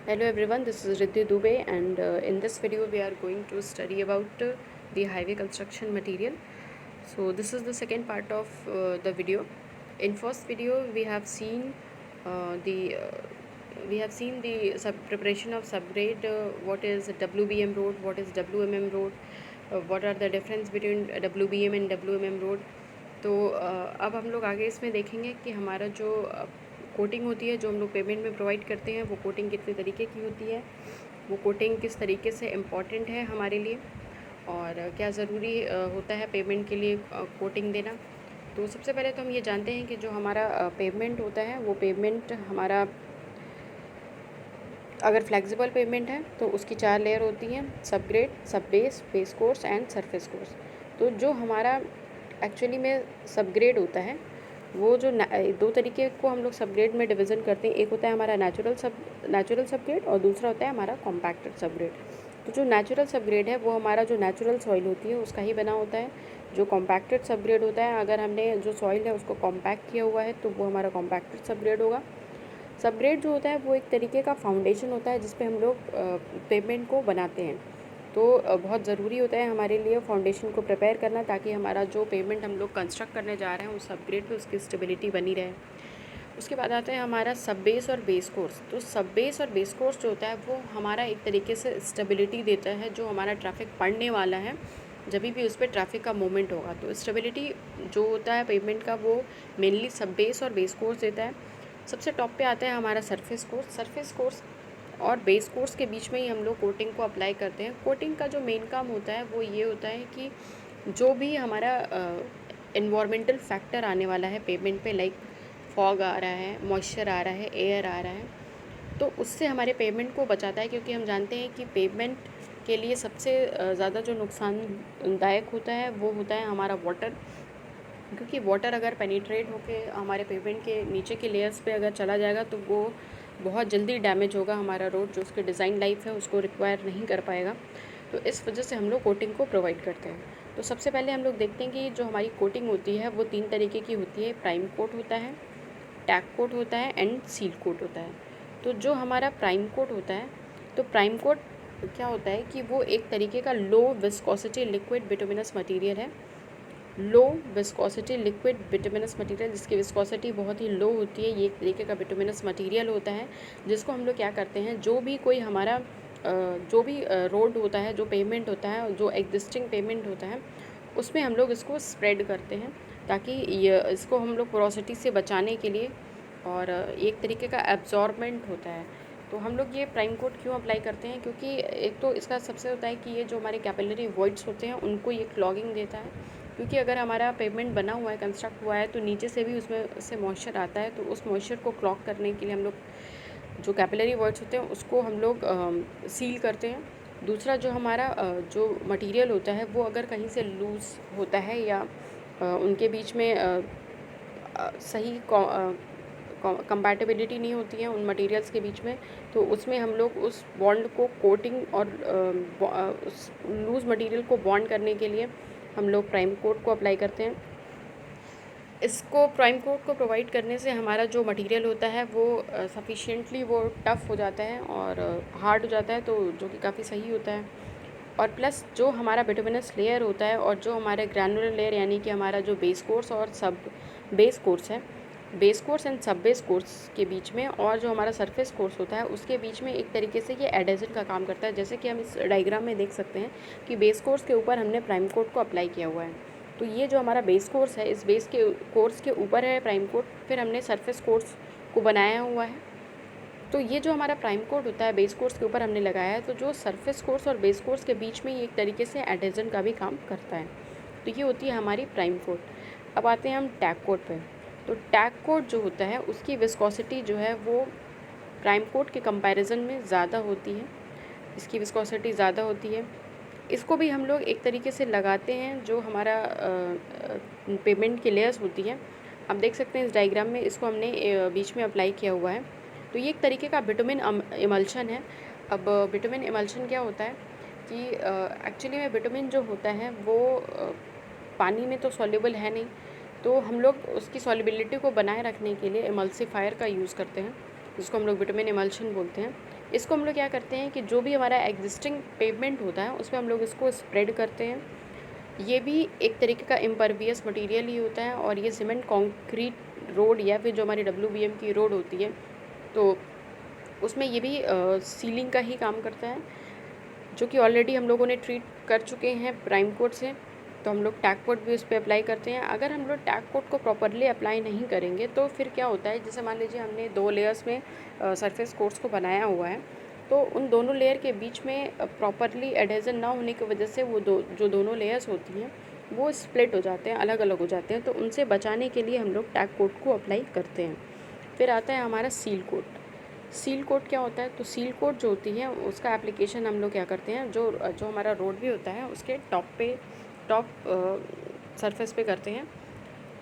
Hello everyone, this is Riddhi Dubey and in this video we are going to study about the highway construction material. So this is the second part of the video. In first video we have seen the preparation of subgrade, what is WBM road, what is WMM road, what are the difference between WBM and WMM road. तो अब हम लोग आगे इसमें देखेंगे कि हमारा जो कोटिंग होती है जो हम लोग पेमेंट में प्रोवाइड करते हैं वो कोटिंग कितने तरीके की होती है, वो कोटिंग किस तरीके से इम्पॉर्टेंट है हमारे लिए और क्या ज़रूरी होता है पेमेंट के लिए कोटिंग देना। तो सबसे पहले तो हम ये जानते हैं कि जो हमारा पेमेंट होता है वो पेमेंट हमारा अगर फ्लेक्सिबल पेमेंट है तो उसकी 4 लेयर होती हैं, सब ग्रेड, सब base, base course and surface course. तो जो हमारा एक्चुअली में सब ग्रेड होता है वो जो दो तरीके को हम लोग सब ग्रेड में डिवीज़न करते हैं। एक होता है हमारा नेचुरल सब ग्रेड और दूसरा होता है हमारा कॉम्पैक्टेड सब ग्रेड। तो जो नेचुरल सब ग्रेड है वो हमारा जो नेचुरल सॉइल होती है उसका ही बना होता है। जो कॉम्पैक्टेड सब ग्रेड होता है, अगर हमने जो सॉइल है उसको कॉम्पैक्ट किया हुआ है तो वो हमारा कॉम्पैक्टेड सब ग्रेड होगा। सब ग्रेड जो होता है वो एक तरीके का फाउंडेशन होता है जिस पे हम लोग पेमेंट को बनाते हैं। तो बहुत ज़रूरी होता है हमारे लिए फाउंडेशन को प्रिपेयर करना ताकि हमारा जो पेमेंट हम लोग कंस्ट्रक्ट करने जा रहे हैं उस सब ग्रेड पे उसकी स्टेबिलिटी बनी रहे। उसके बाद आता है हमारा सब बेस और बेस कोर्स। तो सब बेस और बेस कोर्स जो होता है वो हमारा एक तरीके से स्टेबिलिटी देता है। जो हमारा ट्रैफिक पड़ने वाला है जब भी उस पर ट्रैफिक का मूवमेंट होगा तो स्टेबिलिटी जो होता है पेमेंट का वो मेनली सब बेस और बेस कोर्स देता है। सबसे टॉप पे आता है हमारा सरफेस कोर्स। सरफेस कोर्स और बेस कोर्स के बीच में ही हम लोग कोटिंग को अप्लाई करते हैं। कोटिंग का जो मेन काम होता है वो ये होता है कि जो भी हमारा एनवायरमेंटल फैक्टर आने वाला है पेमेंट पे, लाइक फॉग आ रहा है, मॉइस्चर आ रहा है, एयर आ रहा है, तो उससे हमारे पेमेंट को बचाता है। क्योंकि हम जानते हैं कि पेमेंट के लिए सबसे ज़्यादा जो नुकसानदायक होता है वो होता है हमारा वाटर। क्योंकि वाटर अगर पेनिट्रेट होके हमारे पेमेंट के नीचे के लेयर्स पे अगर चला जाएगा तो वो बहुत जल्दी डैमेज होगा। हमारा रोड जो उसकी डिज़ाइन लाइफ है उसको रिक्वायर नहीं कर पाएगा। तो इस वजह से हम लोग कोटिंग को प्रोवाइड करते हैं। तो सबसे पहले हम लोग देखते हैं कि जो हमारी कोटिंग होती है वो 3 तरीके की होती है। प्राइम कोट होता है, टैग कोट होता है एंड सील कोट होता है। तो जो हमारा प्राइम कोट होता है, तो प्राइम कोट क्या होता है कि वो एक तरीके का low viscosity liquid bituminous material है। Low viscosity liquid bituminous material जिसकी विस्कोसिटी बहुत ही लो होती है, ये एक तरीके का बिटुमिनस मटीरियल होता है जिसको हम लोग क्या करते हैं, जो भी कोई हमारा जो भी रोड होता है, जो पेमेंट होता है, जो एग्जिस्टिंग पेमेंट होता है उसमें हम लोग इसको स्प्रेड करते हैं ताकि ये इसको हम लोग पोरोसिटी से बचाने के लिए, और एक तरीके का एब्जॉर्बमेंट होता है। तो हम लोग ये प्राइम कोट क्यों अप्लाई करते हैं, क्योंकि एक तो इसका सबसे होता है कि ये जो हमारे कैपिलरी वॉइड्स होते हैं उनको ये क्लॉगिंग देता है। क्योंकि अगर हमारा पेमेंट बना हुआ है, कंस्ट्रक्ट हुआ है, तो नीचे से भी उसमें से मॉइस्चर आता है, तो उस मॉइस्चर को क्लॉग करने के लिए हम लोग जो कैपिलरी वॉइड्स होते हैं उसको हम लोग सील करते हैं। दूसरा जो हमारा जो मटेरियल होता है वो अगर कहीं से लूज़ होता है या उनके बीच में सही कंपैटिबिलिटी नहीं होती है उन मटेरियल्स के बीच में, तो उसमें हम लोग उस बॉन्ड को कोटिंग और उस लूज़ मटेरियल को बॉन्ड करने के लिए हम लोग प्राइम कोट को अप्लाई करते हैं। इसको प्राइम कोट को प्रोवाइड करने से हमारा जो मटेरियल होता है वो सफिशिएंटली वो टफ़ हो जाता है और हार्ड हो जाता है, तो जो कि काफ़ी सही होता है। और प्लस जो हमारा बिटुमिनस लेयर होता है और जो हमारे ग्रैनुलर लेयर यानी कि हमारा जो बेस कोर्स और सब बेस कोर्स है, बेस कोर्स एंड सब बेस कोर्स के बीच में और जो हमारा सरफेस कोर्स होता है उसके बीच में एक तरीके से ये एडेजन का काम करता है। जैसे कि हम इस डायग्राम में देख सकते हैं कि बेस कोर्स के ऊपर हमने प्राइम कोट को अप्लाई किया हुआ है। तो ये जो हमारा बेस कोर्स है, इस बेस के कोर्स के ऊपर है प्राइम कोट, फिर हमने सरफेस कोर्स को बनाया हुआ है। तो ये जो हमारा प्राइम कोट होता है बेस कोर्स के ऊपर हमने लगाया है, तो जो सरफेस कोर्स और बेस कोर्स के बीच में ये एक तरीके से एडेजन का भी काम करता है। तो ये होती है हमारी प्राइम कोट। अब आते हैं हम टैग कोट पे। तो टैग कोट जो होता है उसकी विस्कोसिटी जो है वो प्राइम कोट के कंपैरिजन में ज़्यादा होती है, इसकी विस्कोसिटी ज़्यादा होती है। इसको भी हम लोग एक तरीके से लगाते हैं जो हमारा पेमेंट की लेयर्स होती है। आप देख सकते हैं इस डायग्राम में इसको हमने बीच में अप्लाई किया हुआ है। तो ये एक तरीके का बिटुमिन इमल्शन है। अब बिटुमिन इमल्शन क्या होता है कि एक्चुअली में बिटुमिन जो होता है वो पानी में तो सॉल्युबल है नहीं, तो हम लोग उसकी सॉल्युबिलिटी को बनाए रखने के लिए इमल्सिफायर का यूज़ करते हैं। जिसको हम लोग बिटुमेन इमल्शन बोलते हैं। इसको हम लोग क्या करते हैं कि जो भी हमारा एग्जिस्टिंग पेवमेंट होता है उस पर हम लोग इसको स्प्रेड करते हैं। ये भी एक तरीके का इम्परवियस मटेरियल ही होता है और ये सीमेंट कंक्रीट रोड या फिर जो हमारी WBM की रोड होती है तो उसमें ये भी सीलिंग का ही काम करता है, जो कि ऑलरेडी हम लोगों ने ट्रीट कर चुके हैं प्राइम कोट से। तो हम लोग टैग कोट भी उस पर अप्लाई करते हैं। अगर हम लोग टैग कोट को प्रॉपरली अप्लाई नहीं करेंगे तो फिर क्या होता है, जैसे मान लीजिए हमने 2 लेयर्स में सरफेस कोर्स को बनाया हुआ है, तो उन दोनों लेयर के बीच में प्रॉपरली एडहेजन ना होने की वजह से वो जो दोनों लेयर्स होती हैं वो स्प्लिट हो जाते हैं, अलग अलग हो जाते हैं। तो उनसे बचाने के लिए हम लोग टैग कोट को अप्लाई करते हैं। फिर आता है हमारा सील कोट। सील कोट क्या होता है, तो सील कोट जो होती है उसका एप्लीकेशन हम लोग क्या करते हैं, जो हमारा रोड भी होता है उसके टॉप सरफेस पे करते हैं।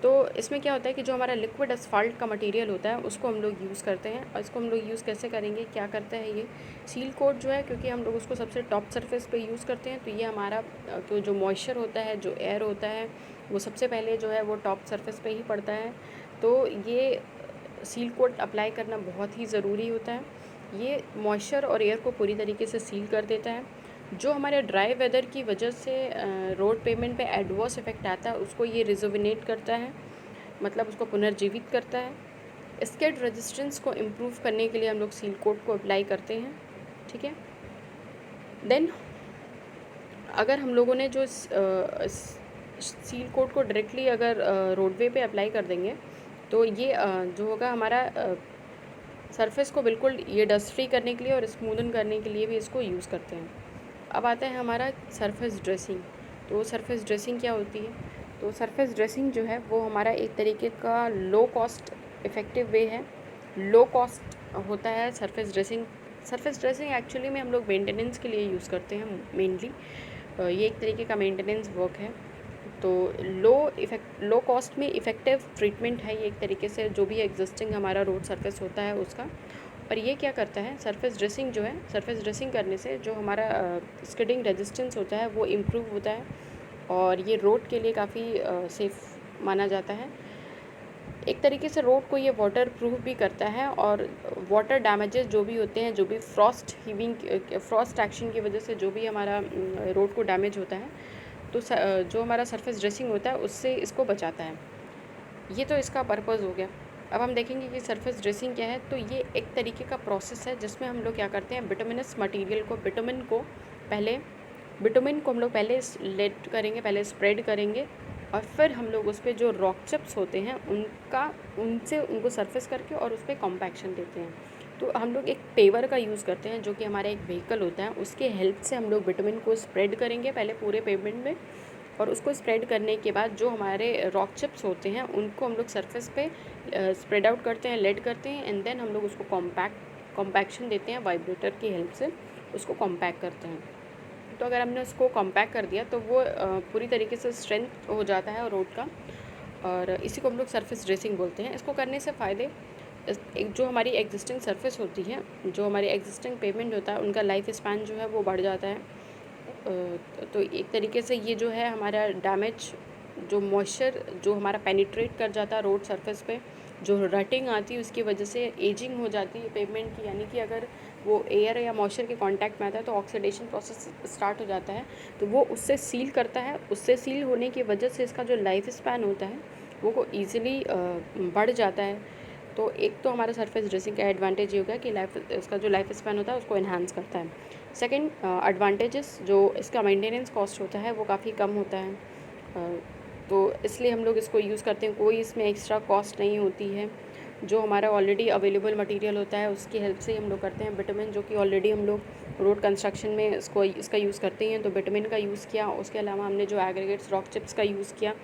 तो इसमें क्या होता है कि जो हमारा लिक्विड असफाल्ट का मटेरियल होता है उसको हम लोग यूज़ करते हैं। और इसको हम लोग यूज़ कैसे करेंगे, क्या करता है ये सील कोट जो है, क्योंकि हम लोग उसको सबसे टॉप सरफेस पे यूज़ करते हैं तो ये हमारा तो जो मॉइस्चर होता है, जो एयर होता है, वो सबसे पहले जो है वो टॉप सरफेस पे ही पड़ता है। तो ये सील कोट अप्लाई करना बहुत ही ज़रूरी होता है। ये मॉइस्चर और एयर को पूरी तरीके से सील कर देता है। जो हमारे ड्राई वेदर की वजह से रोड पेवमेंट पे एडवर्स इफेक्ट आता है उसको ये रिजुविनेट करता है, मतलब उसको पुनर्जीवित करता है। स्किड रेजिस्टेंस को इम्प्रूव करने के लिए हम लोग सील कोट को अप्लाई करते हैं, ठीक है। देन अगर हम लोगों ने जो सील कोट को डायरेक्टली अगर रोडवे पे अप्लाई कर देंगे तो ये जो होगा हमारा सरफेस को बिल्कुल ये डस्ट फ्री करने के लिए और स्मूदन करने के लिए भी इसको यूज़ करते हैं। अब आता है हमारा सरफेस ड्रेसिंग। तो सरफेस ड्रेसिंग क्या होती है, तो सरफेस ड्रेसिंग जो है वो हमारा एक तरीके का लो कॉस्ट इफ़ेक्टिव वे है। लो कॉस्ट होता है surface dressing. Surface dressing actually में हम लोग मेंटेनेंस के लिए यूज़ करते हैं मेनली। ये एक तरीके का मेंटेनेंस वर्क है। तो लो कॉस्ट में इफ़ेक्टिव ट्रीटमेंट है ये एक तरीके से, जो भी एग्जिस्टिंग हमारा रोड सरफेस होता है उसका। और ये क्या करता है, सरफेस ड्रेसिंग जो है, सरफेस ड्रेसिंग करने से जो हमारा स्किडिंग रेजिस्टेंस होता है वो इम्प्रूव होता है और ये रोड के लिए काफ़ी सेफ़ माना जाता है। एक तरीके से रोड को ये वाटर प्रूफ भी करता है और वाटर डैमेजेस जो भी होते हैं, जो भी फ्रॉस्ट एक्शन की वजह से जो भी हमारा रोड को डैमेज होता है, तो जो हमारा सरफेस ड्रेसिंग होता है उससे इसको बचाता है। ये तो इसका पर्पज़ हो गया। अब हम देखेंगे कि सरफेस ड्रेसिंग क्या है। तो ये एक तरीके का प्रोसेस है जिसमें हम लोग क्या करते हैं, बिटुमिनस मटेरियल को बिटुमिन को हम लोग पहले लेट करेंगे, पहले स्प्रेड करेंगे और फिर हम लोग उस पर जो रॉक चिप्स होते हैं उनको सरफेस करके और उस पर कॉम्पैक्शन देते हैं। तो हम लोग एक पेवर का यूज़ करते हैं जो कि हमारा एक व्हीकल होता है, उसके हेल्प से हम लोग बिटुमिन को स्प्रेड करेंगे पहले पूरे पेवमेंट में। और उसको स्प्रेड करने के बाद जो हमारे रॉक चिप्स होते हैं उनको हम लोग सरफेस पे स्प्रेड आउट करते हैं, लेड करते हैं एंड देन हम लोग उसको कॉम्पैक्शन देते हैं, वाइब्रेटर की हेल्प से उसको कॉम्पैक्ट करते हैं। तो अगर हमने उसको कॉम्पैक्ट कर दिया तो वो पूरी तरीके से स्ट्रेंथ हो जाता है रोड का, और इसी को हम लोग सरफेस ड्रेसिंग बोलते हैं। इसको करने से फ़ायदे, एक जो हमारी एग्जिस्टिंग सरफेस होती है, जो हमारी एग्जिस्टिंग पेवमेंट होता है, उनका लाइफ स्पैन जो है वो बढ़ जाता है। तो एक तरीके से ये जो है हमारा डैमेज, जो मॉइस्चर जो हमारा पेनिट्रेट कर जाता है रोड सरफेस पे, जो रटिंग आती है उसकी वजह से एजिंग हो जाती है पेवमेंट की, यानी कि अगर वो एयर या मॉइस्चर के कांटेक्ट में आता है तो ऑक्सीडेशन प्रोसेस स्टार्ट हो जाता है, तो वो उससे सील करता है। उससे सील होने की वजह से इसका जो लाइफ स्पैन होता है वो ईज़िली बढ़ जाता है। तो एक तो हमारा सरफेस ड्रेसिंग का एडवांटेज ये हो गया कि इसका जो लाइफ स्पैन होता है उसको इन्हांस करता है। सेकंड एडवांटेजेस, जो इसका मेंटेनेंस कॉस्ट होता है वो काफ़ी कम होता है, तो इसलिए हम लोग इसको यूज़ करते हैं। कोई इसमें एक्स्ट्रा कॉस्ट नहीं होती है। जो हमारा ऑलरेडी अवेलेबल मटेरियल होता है उसकी हेल्प से हम लोग करते हैं। बिटुमिन जो कि ऑलरेडी हम लोग रोड कंस्ट्रक्शन में इसका यूज़ करते हैं, तो बिटुमिन का यूज़ किया। उसके अलावा हमने जो एग्रीगेट्स रॉक चिप्स का यूज़ किया,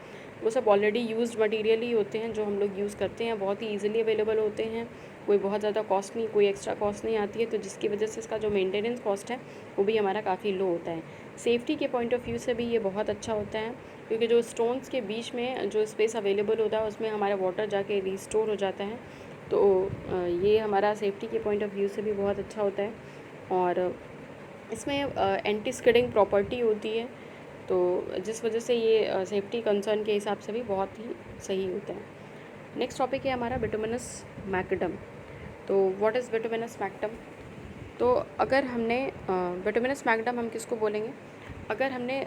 वो सब ऑलरेडी यूज्ड मटेरियल ही होते हैं जो हम लोग यूज़ करते हैं, बहुत ही ईजिली अवेलेबल होते हैं, कोई बहुत ज़्यादा कॉस्ट नहीं, कोई एक्स्ट्रा कॉस्ट नहीं आती है, तो जिसकी वजह से इसका जो मेंटेनेंस कॉस्ट है वो भी हमारा काफ़ी लो होता है। सेफ्टी के पॉइंट ऑफ व्यू से भी ये बहुत अच्छा होता है, क्योंकि जो स्टोन्स के बीच में जो स्पेस अवेलेबल होता है उसमें हमारा वाटर जाके रिस्टोर हो जाता है, तो ये हमारा सेफ्टी के पॉइंट ऑफ व्यू से भी बहुत अच्छा होता है। और इसमें एंटी स्किडिंग प्रॉपर्टी होती है, तो जिस वजह से ये सेफ्टी कंसर्न के हिसाब से भी बहुत ही सही होता है। नेक्स्ट टॉपिक है हमारा बिटुमिनस मैकडम। तो व्हाट इज़ बिटुमिनस मैग्डम? तो अगर हमने बिटुमिनस मैग्डम हम किसको बोलेंगे? अगर हमने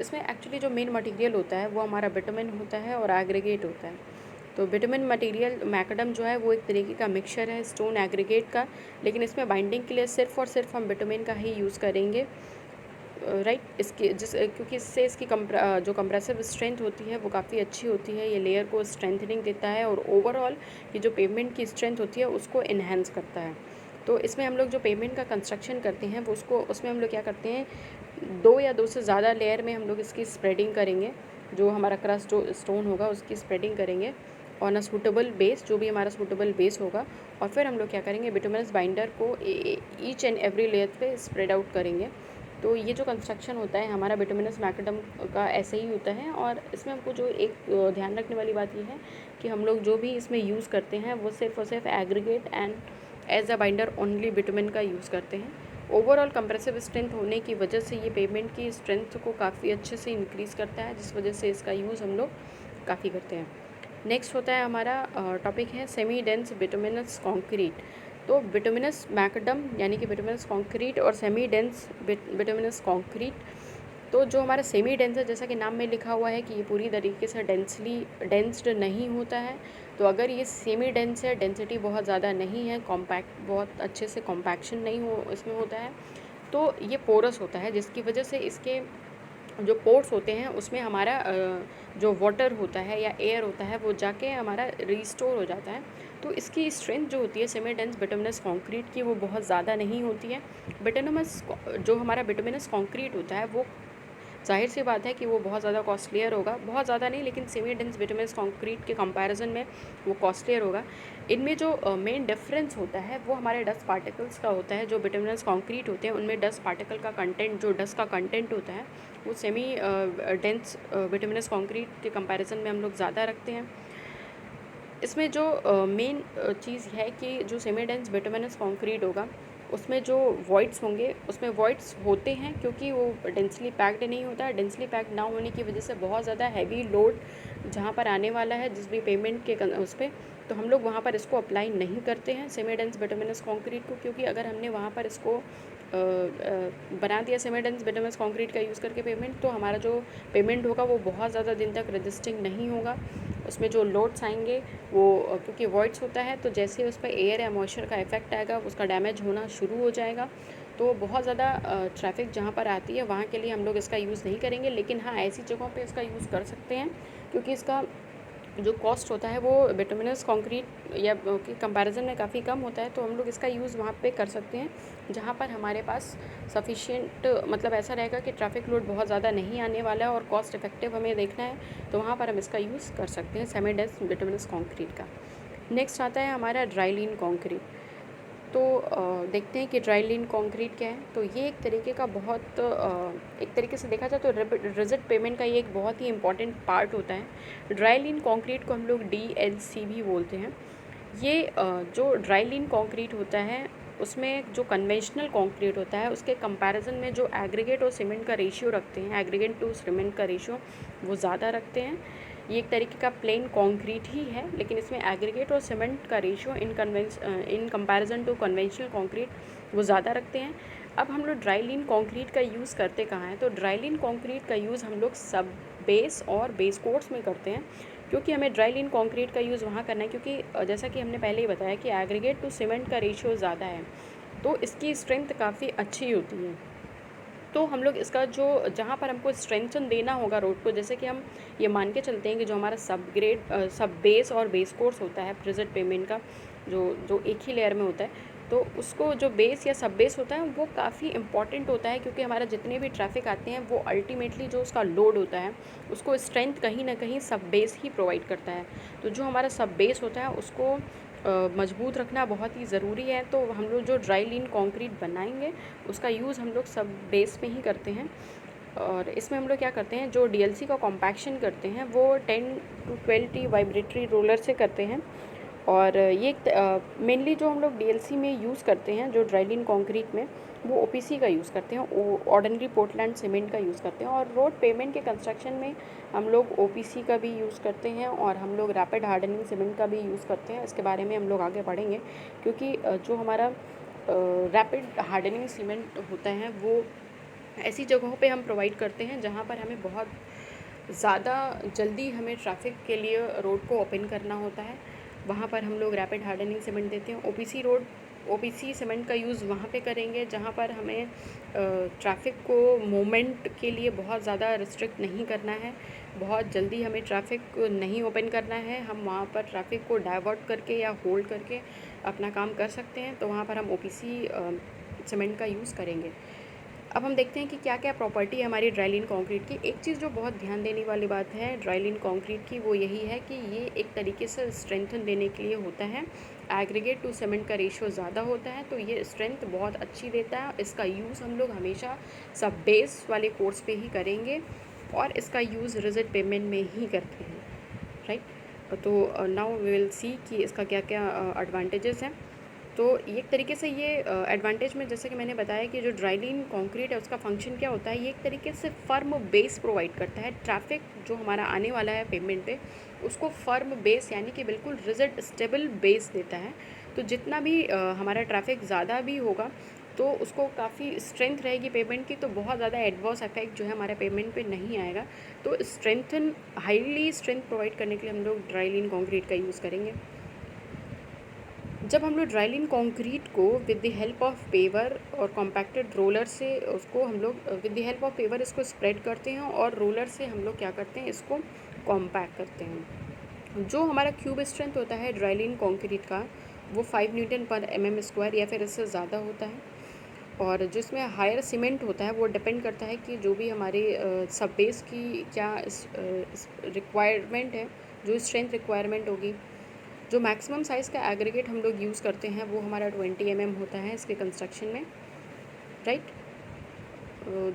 इसमें एक्चुअली जो मेन मटेरियल होता है वो हमारा बिटुमिन होता है और एग्रीगेट होता है। तो बिटुमिन मटेरियल मैग्डम जो है वो एक तरीके का मिक्सचर है स्टोन एग्रीगेट का, लेकिन इसमें बाइंडिंग के लिए सिर्फ़ और सिर्फ हम बिटुमिन का ही यूज़ करेंगे, राइट। क्योंकि इससे इसकी जो कंप्रेसिव स्ट्रेंथ होती है वो काफ़ी अच्छी होती है, ये लेयर को स्ट्रेंथनिंग देता है और ओवरऑल ये जो पेमेंट की स्ट्रेंथ होती है उसको इन्हेंस करता है। तो इसमें हम लोग जो पेमेंट का कंस्ट्रक्शन करते हैं वो उसमें हम लोग क्या करते हैं, 2 या 2 से ज़्यादा लेयर में हम लोग इसकी स्प्रेडिंग करेंगे। जो हमारा क्रस्ट जो स्टोन होगा उसकी स्प्रेडिंग करेंगे ऑन अ सूटेबल बेस, जो भी हमारा सूटेबल बेस होगा, और फिर हम लोग क्या करेंगे, बिटुमिनस बाइंडर को ईच एंड एवरी लेयर पे स्प्रेड आउट करेंगे। तो ये जो कंस्ट्रक्शन होता है हमारा बिटुमिनस मैग्डम का ऐसे ही होता है। और इसमें हमको जो एक ध्यान रखने वाली बात ये है कि हम लोग जो भी इसमें यूज़ करते हैं वो सिर्फ और सिर्फ aggregate and as a binder only bitumen का यूज़ करते हैं। ओवरऑल कंप्रेसिव स्ट्रेंथ होने की वजह से ये पेमेंट की स्ट्रेंथ को काफ़ी अच्छे से इंक्रीज़ करता है, जिस वजह से इसका यूज़ हम लोग काफ़ी करते हैं। नेक्स्ट होता है हमारा टॉपिक है सेमी डेंस बिटुमिनस कॉन्क्रीट। तो बिटुमिनस मैग्डम यानी कि बिटुमिनस कॉन्क्रीट और सेमी डेंस बिटुमिनस कॉन्क्रीट। तो जो हमारा सेमी डेंस है, जैसा कि नाम में लिखा हुआ है कि ये पूरी तरीके से डेंस्ड नहीं होता है। तो अगर ये सेमी डेंस है, डेंसिटी बहुत ज़्यादा नहीं है, कॉम्पैक्ट बहुत अच्छे से कॉम्पैक्शन नहीं इसमें होता है, तो ये पोरस होता है, जिसकी वजह से इसके जो पोर्ट्स होते हैं उसमें हमारा जो वाटर होता है या एयर होता है वो जाके हमारा रिस्टोर हो जाता है। तो इसकी स्ट्रेंथ जो होती है सेमी डेंस बिटुमिनस कॉन्क्रीट की वो बहुत ज़्यादा नहीं होती है। जो हमारा बिटुमिनस कॉन्क्रीट होता है वो ज़ाहिर सी बात है कि वो बहुत ज़्यादा कॉस्टलियर होगा, बहुत ज़्यादा नहीं लेकिन सेमी डेंस बिटुमिनस कॉन्क्रीट के कंपैरिजन में वो कॉस्टलियर होगा। इनमें जो मेन डिफरेंस होता है वो हमारे डस्ट पार्टिकल्स का होता है। जो बिटुमिनस कॉन्क्रीट होते हैं उनमें डस्ट पार्टिकल का कंटेंट, जो डस्ट का कंटेंट होता है वो सेमी डेंस बिटुमिनस कॉन्क्रीट के कंपैरिजन में हम लोग ज़्यादा रखते हैं। इसमें जो मेन चीज़ है कि जो सेमी डेंस बिटुमिनस कॉन्क्रीट होगा उसमें जो वॉइड्स होंगे उसमें वॉइड्स होते हैं क्योंकि वो डेंसली पैक्ड नहीं होता है। डेंसली पैक्ड ना होने की वजह से बहुत ज़्यादा हैवी लोड जहाँ पर आने वाला है जिस भी पेमेंट के उस पर, तो हम लोग वहाँ पर इसको अप्लाई नहीं करते हैं सेमी डेंस बिटुमिनस कॉन्क्रीट को, क्योंकि अगर हमने वहाँ पर इसको बना दिया सेमी डेंस बिटुमिनस कॉन्क्रीट का यूज़ करके पेमेंट, तो हमारा जो पेमेंट होगा वो बहुत ज़्यादा दिन तक रजिस्टिंग नहीं होगा। उसमें जो लोड्स आएंगे वो क्योंकि वॉइड्स होता है तो जैसे उस पर एयर या मॉइस्चर का इफेक्ट आएगा उसका डैमेज होना शुरू हो जाएगा। तो बहुत ज़्यादा ट्रैफिक जहाँ पर आती है वहाँ के लिए हम लोग इसका यूज़ नहीं करेंगे, लेकिन हाँ ऐसी जगहों पे इसका यूज़ कर सकते हैं क्योंकि इसका जो कॉस्ट होता है वो बिटुमिनस कॉन्क्रीट या के कंपैरिजन में काफ़ी कम होता है। तो हम लोग इसका यूज़ वहाँ पे कर सकते हैं जहाँ पर हमारे पास सफिशिएंट मतलब ऐसा रहेगा कि ट्रैफिक लोड बहुत ज़्यादा नहीं आने वाला है और कॉस्ट इफेक्टिव हमें देखना है, तो वहाँ पर हम इसका यूज़ कर सकते हैं सेमी डेंस बिटुमिनस कॉन्क्रीट का। नेक्स्ट आता है हमारा ड्राईलीन कॉन्क्रीट। तो देखते हैं कि ड्राईलीन कॉन्क्रीट क्या है। तो ये एक तरीके का एक तरीके से देखा जाए तो रिजिड पेमेंट का ये एक बहुत ही इंपॉर्टेंट पार्ट होता है। ड्राईलीन कॉन्क्रीट को हम लोग DLC भी बोलते हैं। ये जो ड्राईलीन कॉन्क्रीट होता है उसमें जो कन्वेंशनल कॉन्क्रीट होता है उसके कंपैरिजन में जो एग्रीगेट और सीमेंट का रेशियो रखते हैं, एग्रीगेट टू सीमेंट का रेशियो वो ज़्यादा रखते हैं। ये एक तरीके का प्लेन कॉन्क्रीट ही है, लेकिन इसमें एग्रीगेट और सीमेंट का ratio in comparison to conventional concrete वो ज़्यादा रखते हैं। अब हम लोग ड्राईलीन कॉन्क्रीट का यूज़ करते कहाँ हैं? तो ड्राईलीन कॉन्क्रीट का यूज़ हम लोग सब बेस और बेस कोर्स में करते हैं, क्योंकि हमें ड्राईलीन कॉन्क्रीट का यूज़ वहाँ करना है क्योंकि जैसा कि हमने पहले ही बताया कि एग्रीगेट टू सीमेंट का रेशियो ज़्यादा है, तो इसकी स्ट्रेंथ काफ़ी अच्छी होती है। तो हम लोग इसका जो जहाँ पर हमको स्ट्रेंथन देना होगा रोड को, जैसे कि हम ये मान के चलते हैं कि जो हमारा सब बेस और बेस कोर्स होता है प्रेजेंट पेमेंट का जो एक ही लेयर में होता है, तो उसको जो बेस या सब बेस होता है वो काफ़ी इंपॉर्टेंट होता है क्योंकि हमारा जितने भी ट्रैफिक आते हैं वो अल्टीमेटली जो उसका लोड होता है उसको स्ट्रेंथ कहीं ना कहीं सब बेस ही प्रोवाइड करता है। तो जो हमारा सब बेस होता है उसको मजबूत रखना बहुत ही ज़रूरी है। तो हम लोग जो ड्राईलीन कॉन्क्रीट बनाएंगे उसका यूज़ हम लोग सब बेस में ही करते हैं। और इसमें हम लोग क्या करते हैं, जो DLC का कॉम्पैक्शन करते हैं वो 10 to 12T वाइब्रेटरी रोलर से करते हैं। और ये मेनली जो हम लोग डीएलसी में यूज़ करते हैं, जो ड्राईलिन कंक्रीट में, वो ओपीसी का यूज़ करते हैं, ऑर्डिनरी पोर्टलैंड सीमेंट का यूज़ करते हैं। और रोड पेमेंट के कंस्ट्रक्शन में हम लोग ओपीसी का भी यूज़ करते हैं और हम लोग रैपिड हार्डनिंग सीमेंट का भी यूज़ करते हैं। इसके बारे में हम लोग आगे बढ़ेंगे, क्योंकि जो हमारा रैपिड हार्डनिंग सीमेंट होता है वो ऐसी जगहों पे हम प्रोवाइड करते हैं जहाँ पर हमें बहुत ज़्यादा जल्दी हमें ट्रैफिक के लिए रोड को ओपन करना होता है। वहाँ पर हम लोग रैपिड हार्डनिंग सीमेंट देते हैं। ओपीसी सीमेंट का यूज़ वहाँ पे करेंगे जहाँ पर हमें ट्रैफिक को मूवमेंट के लिए बहुत ज़्यादा रिस्ट्रिक्ट नहीं करना है, बहुत जल्दी हमें ट्रैफिक नहीं ओपन करना है। हम वहाँ पर ट्रैफिक को डाइवर्ट करके या होल्ड करके अपना काम कर सकते हैं, तो वहाँ पर हम ओपीसी सीमेंट का यूज़ करेंगे। अब हम देखते हैं कि क्या क्या प्रॉपर्टी है हमारी ड्राईलिन कंक्रीट की। एक चीज़ जो बहुत ध्यान देने वाली बात है ड्राईलिन कंक्रीट की, वो यही है कि ये एक तरीके से स्ट्रेंथन देने के लिए होता है। एग्रीगेट टू सीमेंट का रेशियो ज़्यादा होता है, तो ये स्ट्रेंथ बहुत अच्छी देता है। इसका यूज़ हम लोग हमेशा सब बेस वाले कोर्स पे ही करेंगे और इसका यूज़ रिजिड पेमेंट में ही करते हैं, राइट। तो नाउ वी विल सी कि इसका क्या क्या एडवांटेजेस हैं। तो एक तरीके से ये एडवांटेज में, जैसे कि मैंने बताया कि जो ड्राईलिन कंक्रीट है उसका फंक्शन क्या होता है, ये एक तरीके से फर्म बेस प्रोवाइड करता है। ट्रैफिक जो हमारा आने वाला है पेमेंट पे, उसको फर्म बेस यानी कि बिल्कुल रिजिड स्टेबल बेस देता है। तो जितना भी हमारा ट्रैफिक ज़्यादा भी होगा तो उसको काफ़ी स्ट्रेंथ रहेगी पेमेंट की, तो बहुत ज़्यादा एडवर्स इफेक्ट जो है हमारे पेमेंट पे नहीं आएगा। तो हाईली स्ट्रेंथ प्रोवाइड करने के लिए हम लोग ड्राईलिन कंक्रीट का यूज़ करेंगे। जब हम लोग ड्राईलिन कंक्रीट को with the help of paver और कॉम्पैक्टेड रोलर से उसको हम लोग with the help of paver इसको स्प्रेड करते हैं और रोलर से हम लोग क्या करते हैं, इसको कॉम्पैक्ट करते हैं। जो हमारा क्यूब स्ट्रेंथ होता है ड्राईलिन कंक्रीट का, वो 5 न्यूटन पर mm² या फिर इससे ज़्यादा होता है। और जिसमें हायर सीमेंट होता है वो डिपेंड करता है कि जो भी हमारे सब बेस की क्या रिक्वायरमेंट है, जो स्ट्रेंथ रिक्वायरमेंट होगी। जो मैक्सिमम साइज़ का एग्रीगेट हम लोग यूज़ करते हैं वो हमारा 20 mm होता है इसके कंस्ट्रक्शन में, right.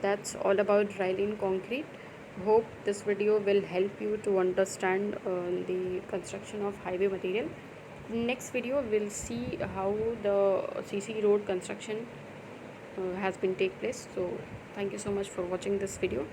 That's all about dry lean concrete. Hope this video will help you to understand the construction of highway material. Next video we'll see how the CC road construction has been take place. So thank you so much for watching this video.